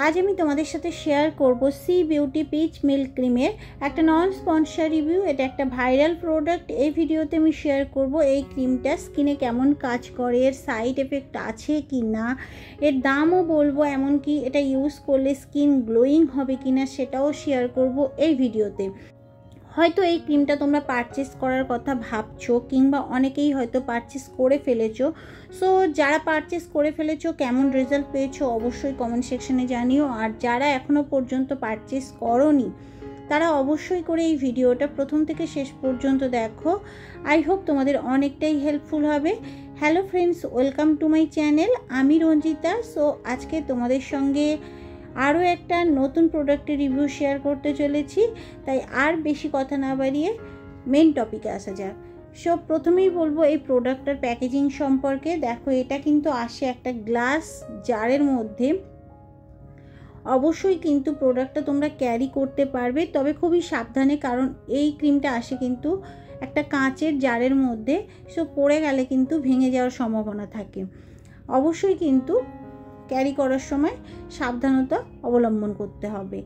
आज আমি তোমাদের সাথে শেয়ার করব সি বিউটি পিচ মিল্ক ক্রিমের একটা নন স্পন্সর রিভিউ। এটা একটা ভাইরাল প্রোডাক্ট। এই ভিডিওতে আমি শেয়ার করব এই ক্রিমটা স্কিনে কেমন কাজ করে, এর সাইড এফেক্ট আছে কি না, এর দামও বলবো, এমনকি এটা ইউজ করলে স্কিন গ্লোয়িং হবে কিনা সেটাও শেয়ার করব এই ভিডিওতে। হয়তো এই ক্রিমটা তোমরা পারচেস করার কথা ভাবছো, কিংবা অনেকেই হয়তো পারচেস করে ফেলেছো। সো যারা পারচেস করে ফেলেছো কেমন রেজাল্ট পেয়েছো অবশ্যই কমেন্ট সেকশনে জানিও। আর যারা এখনও পর্যন্ত পারচেস করোনি তারা অবশ্যই করে এই ভিডিওটা প্রথম থেকে শেষ পর্যন্ত দেখো। আই হোপ তোমাদের অনেকটাই হেল্পফুল হবে। Hello friends, welcome to my channel. আমি রঞ্জিতা। সো আজকে তোমাদের সঙ্গে আরও একটা নতুন প্রোডাক্টের রিভিউ শেয়ার করতে চলেছি, তাই আর বেশি কথা না বাড়িয়ে মেন টপিকে আসা যাক। সো প্রথমেই বলবো এই প্রোডাক্টটার প্যাকেজিং সম্পর্কে। দেখো, এটা কিন্তু আসে একটা গ্লাস জারের মধ্যে। অবশ্যই কিন্তু প্রোডাক্টটা তোমরা ক্যারি করতে পারবে, তবে খুবই সাবধানে, কারণ এই ক্রিমটা আসে কিন্তু একটা কাঁচের জারের মধ্যে। সো পড়ে গেলে কিন্তু ভেঙে যাওয়ার সম্ভাবনা থাকে। অবশ্যই কিন্তু ক্যারি করার সময় সাবধানতা অবলম্বন করতে হবে।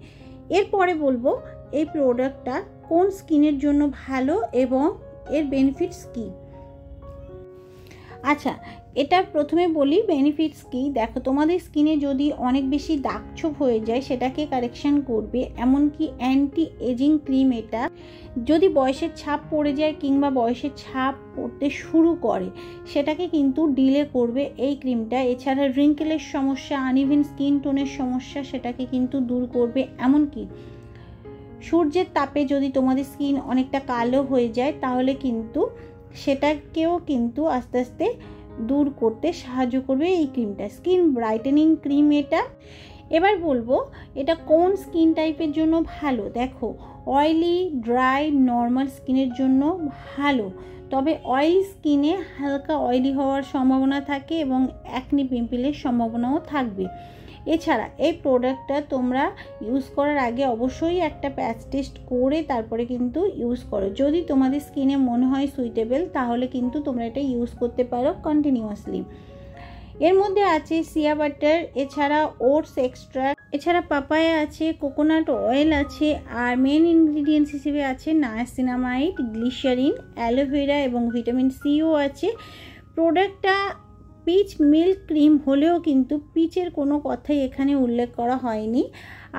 এরপরে বলবো এই প্রোডাক্টটা কোন স্কিনের জন্য ভালো এবং এর বেনিফিটস কী। আচ্ছা, এটা প্রথমে বলি বেনিফিটস কী। দেখো, তোমাদের স্কিনে যদি অনেক বেশি দাগছোপ হয়ে যায় সেটাকে কারেকশান করবে, এমনকি অ্যান্টি এজিং ক্রিম। এটা যদি বয়সের ছাপ পড়ে যায় কিংবা বয়সের ছাপ পড়তে শুরু করে সেটাকে কিন্তু ডিলে করবে এই ক্রিমটা। এছাড়া রিঙ্কেলের সমস্যা, আনইভেন স্কিন টোনের সমস্যা সেটাকে কিন্তু দূর করবে। এমনকি সূর্যের তাপে যদি তোমাদের স্কিন অনেকটা কালো হয়ে যায় তাহলে কিন্তু সেটাকেও কিন্তু আস্তে আস্তে দূর করতে সাহায্য করবে এই ক্রিমটা। স্কিন ব্রাইটেনিং ক্রিম এটা। এবার বলবো এটা কোন স্কিন টাইপের জন্য ভালো। দেখো, অয়েলি, ড্রাই, নর্মাল স্কিনের জন্য ভালো, তবে অয়েলি স্কিনে হালকা অয়েলি হওয়ার সম্ভাবনা থাকে এবং অ্যাকনি পিম্পলের সম্ভাবনাও থাকবে। এছাড়া এই প্রোডাক্টটা তোমরা ইউজ করার আগে অবশ্যই একটা প্যাচ টেস্ট করে তারপরে কিন্তু ইউজ করো। যদি তোমাদের স্কিনে মনে হয় সুইটেবল তাহলে কিন্তু তোমরা এটা ইউজ করতে পারো কন্টিনিউয়াসলি। এর মধ্যে আছে সিয়া বাটার, এছাড়া ওটস এক্সট্রাক্ট, এছাড়া পাপায়া আছে, কোকোনাট অয়েল আছে, আর মেন ইনগ্রিডিয়েন্টস হিসেবে আছে নায়াসিনামাইড, গ্লিসারিন, অ্যালোভেরা এবং ভিটামিন সিও আছে। প্রোডাক্টটা পিচ মিল্ক ক্রিম হলেও কিন্তু পিচের কোনো কথাই এখানে উল্লেখ করা হয়নি।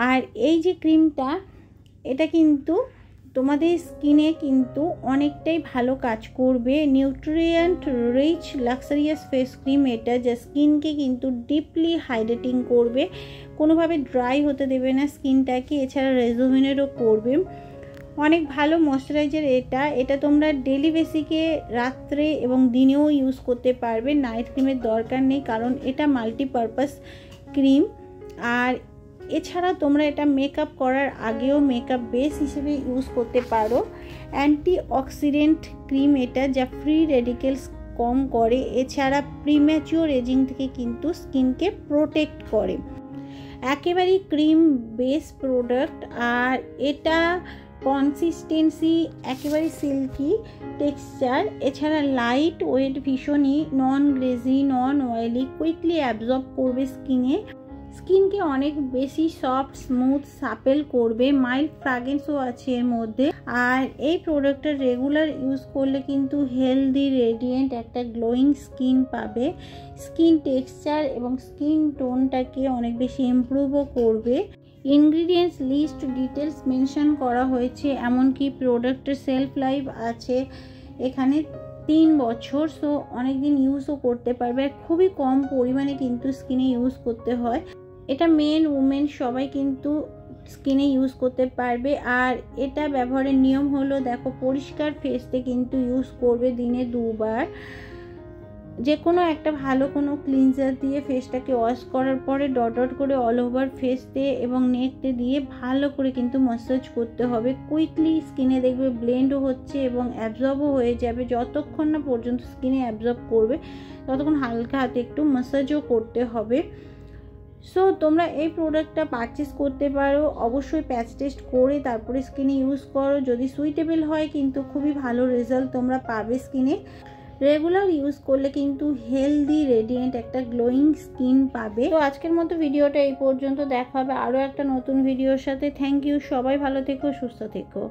আর এই যে ক্রিমটা, এটা কিন্তু তোমাদের স্কিনে কিন্তু অনেকটাই ভালো কাজ করবে। Nutrient rich luxurious face cream এটা, যা স্কিনকে কিন্তু ডিপলি হাইড্রেটিং করবে, কোনোভাবে ড্রাই হতে দেবে না স্কিনটাকে। এছাড়া রেজুভিনেটও করবে। অনেক ভালো ময়শ্চারাইজার এটা তোমরা ডেলি বেসিকে রাত্রে এবং দিনেও ইউজ করতে পারবে। নাইট ক্রিমের দরকার নেই, কারণ এটা মাল্টিপারপাস ক্রিম। আর এছাড়া তোমরা এটা মেকআপ করার আগেও মেকআপ বেস হিসেবে ইউজ করতে পারো। অ্যান্টি অক্সিডেন্ট ক্রিম এটা, যা ফ্রি রেডিকেলস কম করে। এছাড়া প্রিম্যাচিওর এজিং থেকে কিন্তু স্কিনকে প্রোটেক্ট করে। একেবারেই ক্রিম বেস প্রোডাক্ট। আর এটা কনসিস্টেন্সি একেবারে সিল্কি টেক্সচার। এছাড়া লাইট ওয়েট, ভীষণই নন গ্রেজি, নন অয়েলি, কুইকলি অ্যাবজর্ব করবে স্কিনকে অনেক বেশি সফট, স্মুথ, সাপেল করবে। মাইল্ড ফ্র্যাগ্রেন্সও আছে এর মধ্যে। আর এই প্রোডাক্টটা রেগুলার ইউজ করলে কিন্তু হেলদি, রেডিয়েন্ট একটা গ্লোয়িং স্কিন পাবে। স্কিন টেক্সচার এবং স্কিন টোনটাকে অনেক বেশি ইমপ্রুভও করবে। ইনগ্রিডিয়েন্টস লিস্ট ডিটেলস মেনশন করা হয়েছে, এমনকি প্রোডাক্টের সেলফ লাইফ আছে এখানে 3 বছর। সো অনেক দিন ইউজও করতে পারবে। আর খুবই কম পরিমাণে কিন্তু স্কিনে ইউজ করতে হয়। এটা মেন উমেন সবাই কিন্তু স্কিনে ইউজ করতে পারবে। আর এটা ব্যবহারের নিয়ম হলো, দেখো, পরিষ্কার ফেসতে কিন্তু ইউজ করবে দিনে 2 বার। যে কোনো একটা ভালো কোনো ক্লিনজার দিয়ে ফেসটাকে ওয়াশ করার পরে ডট করে অল ওভার ফেসতে এবং নেকতে দিয়ে ভালো করে কিন্তু ম্যাসাজ করতে হবে। কুইকলি স্কিনে দেখবে ব্লেন্ডও হচ্ছে এবং অ্যাবজর্বও হয়ে যাবে। যতক্ষণ না পর্যন্ত স্কিনে অ্যাবজর্ব করবে ততক্ষণ হালকা হাতে একটু ম্যাসাজও করতে হবে। সো তোমরা এই প্রোডাক্টটা পারচেস করতে পারো। অবশ্যই প্যাচ টেস্ট করে তারপরে স্কিনে ইউজ করো। যদি সুইটেবল হয় কিন্তু খুবই ভালো রেজাল্ট তোমরা পাবে স্কিনে। রেগুলার ইউজ করলে কিন্তু হেলদি রেডিয়েন্ট একটা গ্লোয়িং স্কিন পাবে। তো আজকের মতো ভিডিওটা এই পর্যন্ত, দেখা হবে আরও একটা নতুন ভিডিওর সাথে। থ্যাংক ইউ, সবাই ভালো থেকো, সুস্থ থেকো।